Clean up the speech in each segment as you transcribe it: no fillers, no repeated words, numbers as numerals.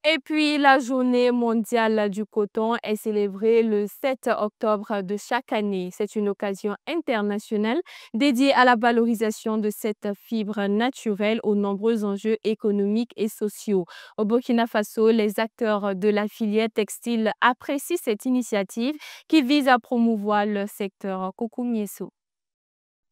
Et puis, la journée mondiale du coton est célébrée le 7 octobre de chaque année. C'est une occasion internationale dédiée à la valorisation de cette fibre naturelle aux nombreux enjeux économiques et sociaux. Au Burkina Faso, les acteurs de la filière textile apprécient cette initiative qui vise à promouvoir le secteur Kokoumieso.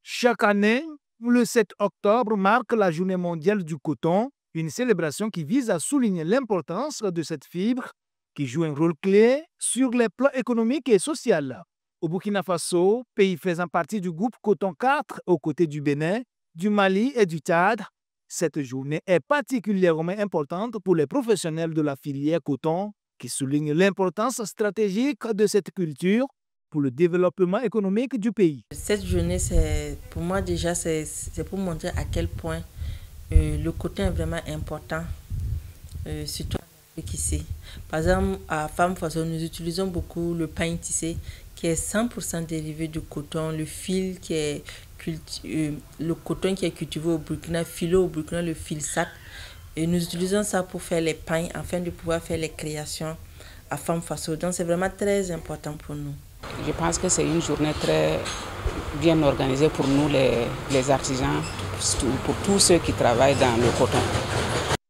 Chaque année, le 7 octobre marque la Journée mondiale du coton, une célébration qui vise à souligner l'importance de cette fibre qui joue un rôle clé sur les plans économiques et social. Au Burkina Faso, pays faisant partie du groupe Coton 4 aux côtés du Bénin, du Mali et du Tchad, cette journée est particulièrement importante pour les professionnels de la filière coton qui soulignent l'importance stratégique de cette culture pour le développement économique du pays. Cette journée, pour moi déjà, c'est pour montrer à quel point le coton est vraiment important, surtout ici. Par exemple, à Femme Faso, nous utilisons beaucoup le pain tissé qui est 100% dérivé du coton, le fil qui est le coton qui est cultivé au Burkina, filé au Burkina, le fil sac. Et nous utilisons ça pour faire les pains afin de pouvoir faire les créations à Femme Faso. Donc c'est vraiment très important pour nous. Je pense que c'est une journée très bien organisée pour nous, les artisans, pour tous ceux qui travaillent dans le coton.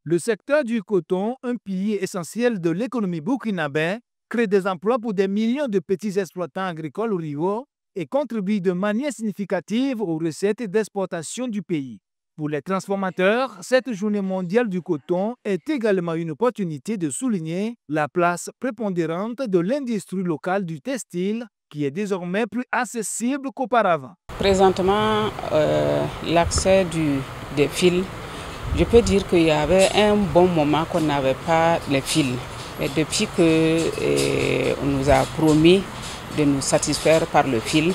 Le secteur du coton, un pilier essentiel de l'économie burkinabé, crée des emplois pour des millions de petits exploitants agricoles ruraux et contribue de manière significative aux recettes d'exportation du pays. Pour les transformateurs, cette journée mondiale du coton est également une opportunité de souligner la place prépondérante de l'industrie locale du textile qui est désormais plus accessible qu'auparavant. Présentement, l'accès des fils, je peux dire qu'il y avait un bon moment qu'on n'avait pas les fils. Et depuis qu'on nous a promis de nous satisfaire par le fil,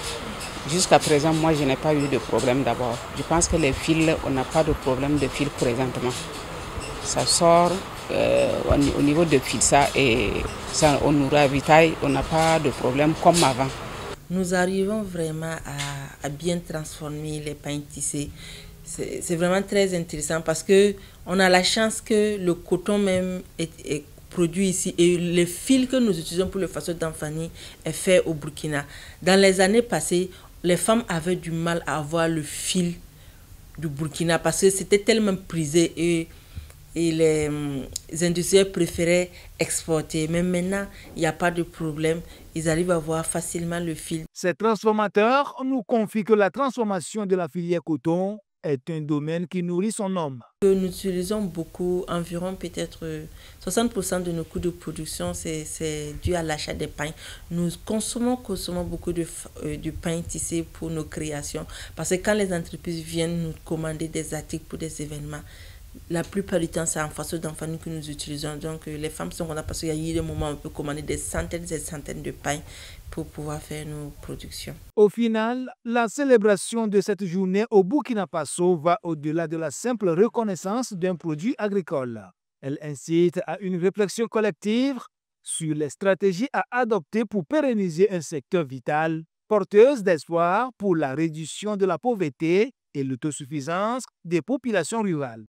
jusqu'à présent, moi, je n'ai pas eu de problème d'abord. Je pense que les fils, on n'a pas de problème de fil présentement. Ça sort au niveau de fil, ça, et ça, on nous ravitaille, on n'a pas de problème comme avant. Nous arrivons vraiment à bien transformer les pains tissés. C'est vraiment très intéressant parce qu'on a la chance que le coton même est produit ici et le fil que nous utilisons pour le façon d'enfanner est fait au Burkina. Dans les années passées, les femmes avaient du mal à avoir le fil du Burkina parce que c'était tellement prisé et les industriels préféraient exporter. Mais maintenant, il n'y a pas de problème. Ils arrivent à avoir facilement le fil. Ces transformateurs nous confient que la transformation de la filière coton est un domaine qui nourrit son homme. Nous utilisons beaucoup, environ peut-être 60% de nos coûts de production, c'est dû à l'achat des pains. Nous consommons beaucoup de pain tissé pour nos créations. Parce que quand les entreprises viennent nous commander des articles pour des événements, la plupart du temps, c'est en façon d'enfanner que nous utilisons. Donc, les femmes sont contentes parce qu'il y a eu des moments où on peut commander des centaines et des centaines de pains pour pouvoir faire nos productions. Au final, la célébration de cette journée au Burkina Faso va au-delà de la simple reconnaissance d'un produit agricole. Elle incite à une réflexion collective sur les stratégies à adopter pour pérenniser un secteur vital, porteuse d'espoir pour la réduction de la pauvreté et l'autosuffisance des populations rurales.